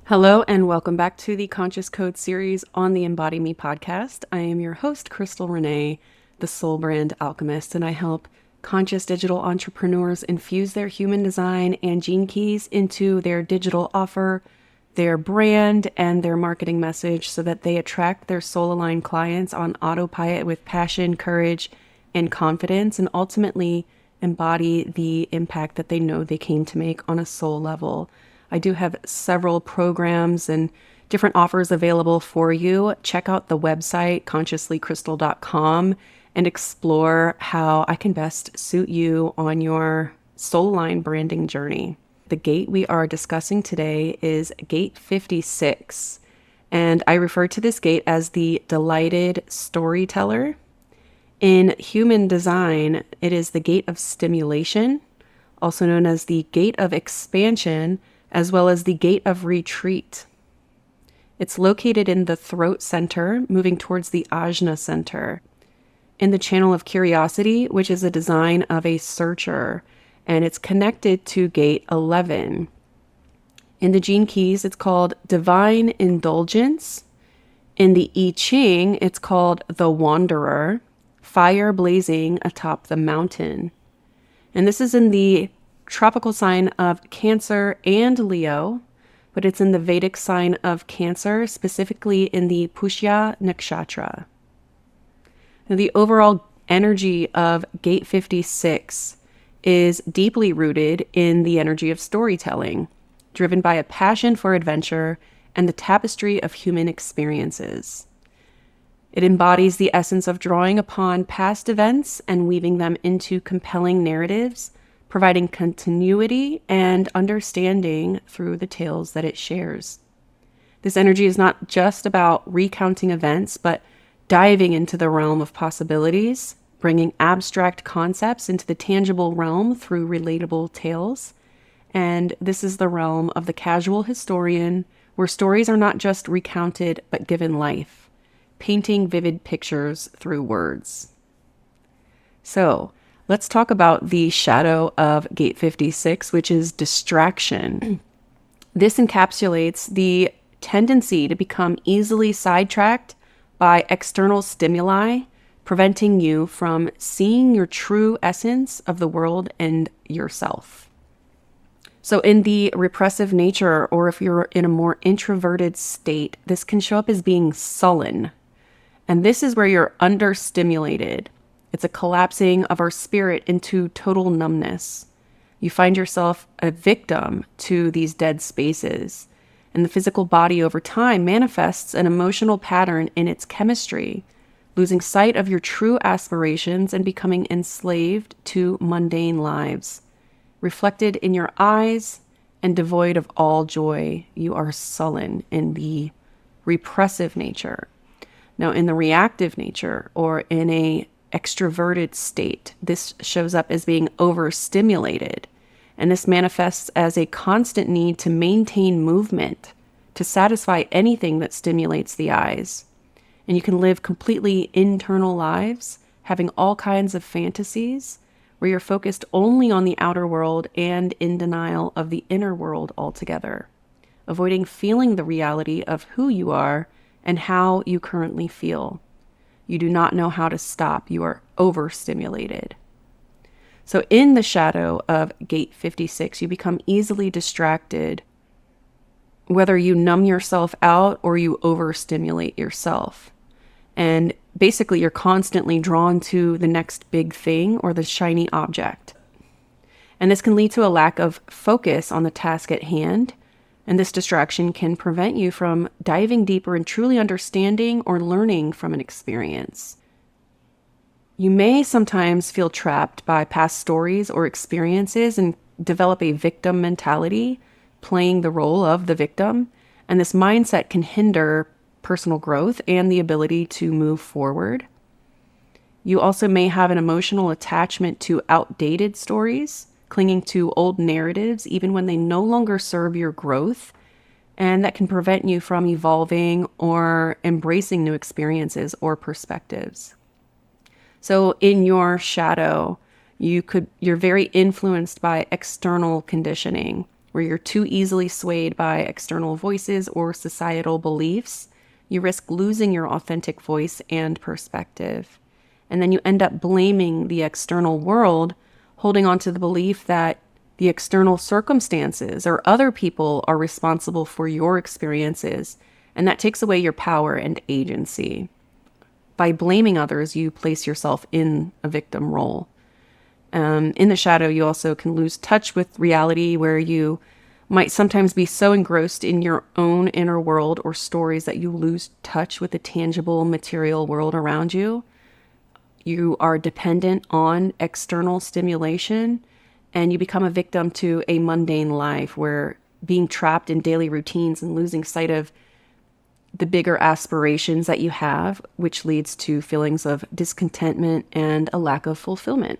Hello and welcome back to the Conscious Code series on the EmbodyME Podcast. I am your host, Crystal Renae, the Soul Brand Alchemist, and I help conscious digital entrepreneurs infuse their human design and gene keys into their digital offer, their brand, and their marketing message so that they attract their soul-aligned clients on autopilot with passion, courage, and confidence, and ultimately embody the impact that they know they came to make on a soul level. I do have several programs and different offers available for you. Check out the website, consciouslycrystal.com, and explore how I can best suit you on your soul line branding journey. The gate we are discussing today is Gate 56, and I refer to this gate as the delighted storyteller. In human design, it is the Gate of Stimulation, also known as the Gate of Expansion, as well as the Gate of Retreat. It's located in the throat center, moving towards the ajna center, in the channel of curiosity, which is a design of a searcher, and it's connected to Gate 11. In the gene keys, it's called Divine Indulgence. In the I Ching, it's called the Wanderer, fire blazing atop the mountain. And this is in the tropical sign of Cancer and Leo, but it's in the Vedic sign of Cancer, specifically in the Pushya Nakshatra. Now, the overall energy of Gate 56 is deeply rooted in the energy of storytelling, driven by a passion for adventure and the tapestry of human experiences. It embodies the essence of drawing upon past events and weaving them into compelling narratives, providing continuity and understanding through the tales that it shares. This energy is not just about recounting events, but diving into the realm of possibilities, bringing abstract concepts into the tangible realm through relatable tales. And this is the realm of the casual historian, where stories are not just recounted, but given life, painting vivid pictures through words. So, let's talk about the shadow of Gate 56, which is distraction. This encapsulates the tendency to become easily sidetracked by external stimuli, preventing you from seeing your true essence of the world and yourself. So in the repressive nature, or if you're in a more introverted state, this can show up as being sullen. And this is where you're understimulated. It's a collapsing of our spirit into total numbness. You find yourself a victim to these dead spaces, and the physical body over time manifests an emotional pattern in its chemistry, losing sight of your true aspirations and becoming enslaved to mundane lives. Reflected in your eyes and devoid of all joy, you are sullen in the repressive nature. Now, in the reactive nature, or in a extroverted state, this shows up as being overstimulated, and this manifests as a constant need to maintain movement to satisfy anything that stimulates the eyes. And you can live completely internal lives, having all kinds of fantasies where you're focused only on the outer world and in denial of the inner world altogether, avoiding feeling the reality of who you are and how you currently feel. You do not know how to stop. You are overstimulated. So in the shadow of Gate 56, you become easily distracted, whether you numb yourself out or you overstimulate yourself. And basically, you're constantly drawn to the next big thing or the shiny object. And this can lead to a lack of focus on the task at hand. And this distraction can prevent you from diving deeper and truly understanding or learning from an experience. You may sometimes feel trapped by past stories or experiences and develop a victim mentality, playing the role of the victim. And this mindset can hinder personal growth and the ability to move forward. You also may have an emotional attachment to outdated stories, clinging to old narratives even when they no longer serve your growth, and that can prevent you from evolving or embracing new experiences or perspectives. So in your shadow, you're very influenced by external conditioning, where you're too easily swayed by external voices or societal beliefs, you risk losing your authentic voice and perspective. And then you end up blaming the external world, holding on to the belief that the external circumstances or other people are responsible for your experiences, and that takes away your power and agency. By blaming others, you place yourself in a victim role. In the shadow, you also can lose touch with reality, where you might sometimes be so engrossed in your own inner world or stories that you lose touch with the tangible material world around you. You are dependent on external stimulation, and you become a victim to a mundane life, where being trapped in daily routines and losing sight of the bigger aspirations that you have, which leads to feelings of discontentment and a lack of fulfillment.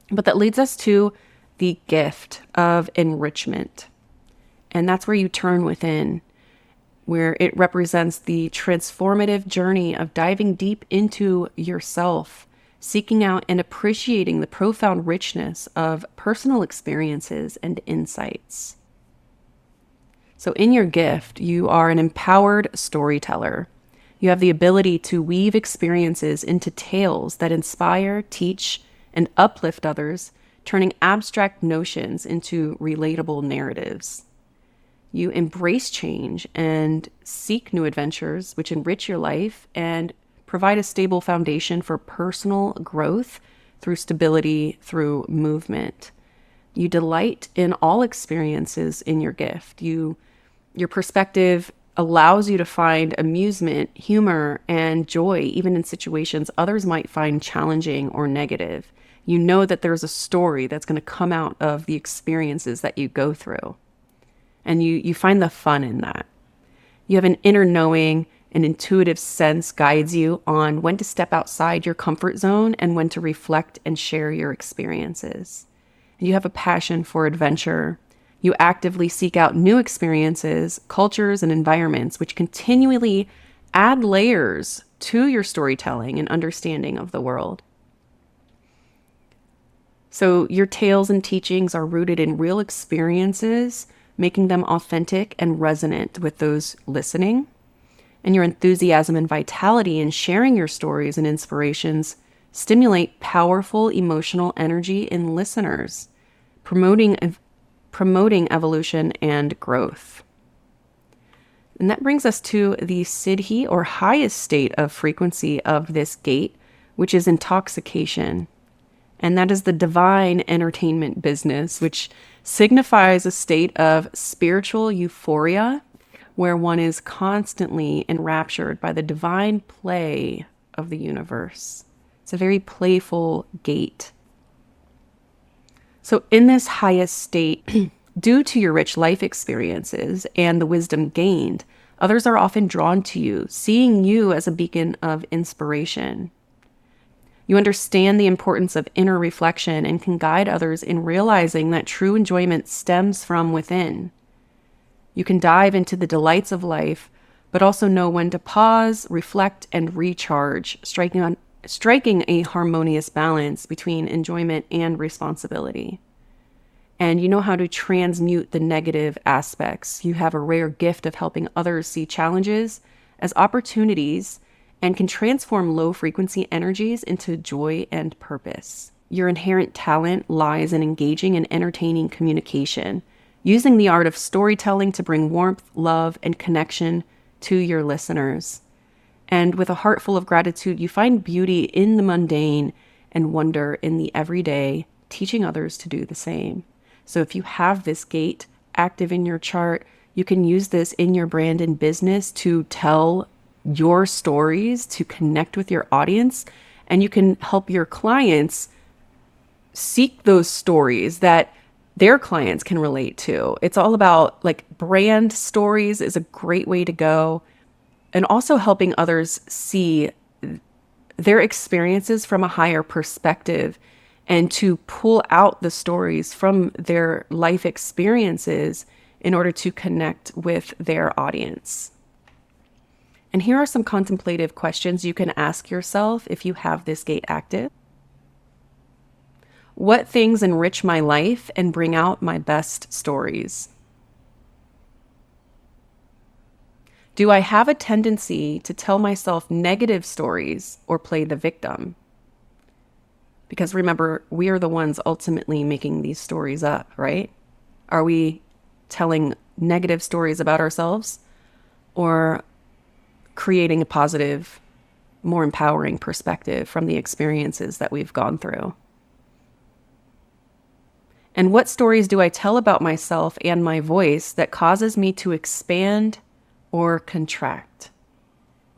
But that leads us to the gift of enrichment. And that's where you turn within, where it represents the transformative journey of diving deep into yourself, seeking out and appreciating the profound richness of personal experiences and insights. So in your gift, you are an empowered storyteller. You have the ability to weave experiences into tales that inspire, teach, and uplift others, turning abstract notions into relatable narratives. You embrace change and seek new adventures, which enrich your life and provide a stable foundation for personal growth through stability, through movement. You delight in all experiences in your gift. Your perspective allows you to find amusement, humor, and joy, even in situations others might find challenging or negative. You know that there's a story that's going to come out of the experiences that you go through. And you find the fun in that. You have an inner knowing, an intuitive sense guides you on when to step outside your comfort zone and when to reflect and share your experiences. You have a passion for adventure. You actively seek out new experiences, cultures, and environments, which continually add layers to your storytelling and understanding of the world. So your tales and teachings are rooted in real experiences, making them authentic and resonant with those listening. And your enthusiasm and vitality in sharing your stories and inspirations stimulate powerful emotional energy in listeners, promoting evolution and growth. And that brings us to the siddhi, or highest state of frequency of this gate, which is intoxication. And that is the divine entertainment business, which signifies a state of spiritual euphoria, where one is constantly enraptured by the divine play of the universe. It's a very playful gate. So in this highest state, due to your rich life experiences and the wisdom gained, others are often drawn to you, seeing you as a beacon of inspiration. You understand the importance of inner reflection and can guide others in realizing that true enjoyment stems from within. You can dive into the delights of life, but also know when to pause, reflect, and recharge, striking a harmonious balance between enjoyment and responsibility. And you know how to transmute the negative aspects. You have a rare gift of helping others see challenges as opportunities and can transform low-frequency energies into joy and purpose. Your inherent talent lies in engaging and entertaining communication, using the art of storytelling to bring warmth, love, and connection to your listeners. And with a heart full of gratitude, you find beauty in the mundane and wonder in the everyday, teaching others to do the same. So if you have this gate active in your chart, you can use this in your brand and business to tell your stories, to connect with your audience, and you can help your clients seek those stories that their clients can relate to. It's all about, like, brand stories is a great way to go, and also helping others see their experiences from a higher perspective and to pull out the stories from their life experiences in order to connect with their audience. And here are some contemplative questions you can ask yourself if you have this gate active. What things enrich my life and bring out my best stories? Do I have a tendency to tell myself negative stories or play the victim? Because remember, we are the ones ultimately making these stories up, right? Are we telling negative stories about ourselves or creating a positive, more empowering perspective from the experiences that we've gone through? And what stories do I tell about myself and my voice that causes me to expand or contract?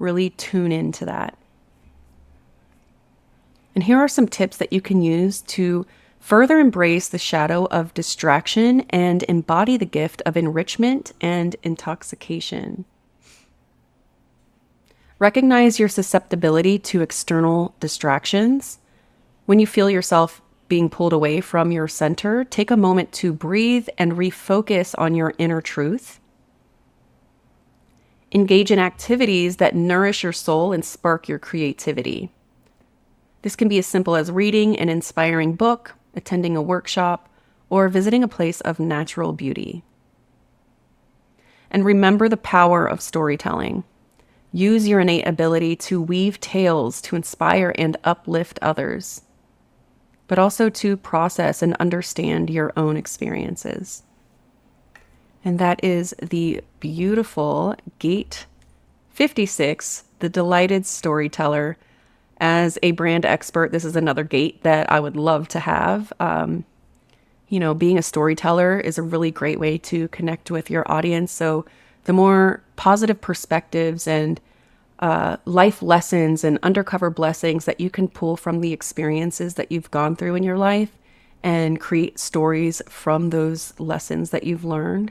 Really tune into that. And here are some tips that you can use to further embrace the shadow of distraction and embody the gift of enrichment and intoxication. Recognize your susceptibility to external distractions. When you feel yourself being pulled away from your center, take a moment to breathe and refocus on your inner truth. Engage in activities that nourish your soul and spark your creativity. This can be as simple as reading an inspiring book, attending a workshop, or visiting a place of natural beauty. And remember the power of storytelling. Use your innate ability to weave tales to inspire and uplift others, but also to process and understand your own experiences. And that is the beautiful Gate 56, the Delighted Storyteller. As a brand expert, this is another gate that I would love to have. Being a storyteller is a really great way to connect with your audience. So the more positive perspectives and life lessons and undercover blessings that you can pull from the experiences that you've gone through in your life and create stories from those lessons that you've learned,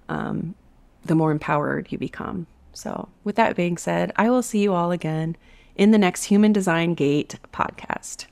the more empowered you become. So with that being said, I will see you all again in the next Human Design Gate podcast.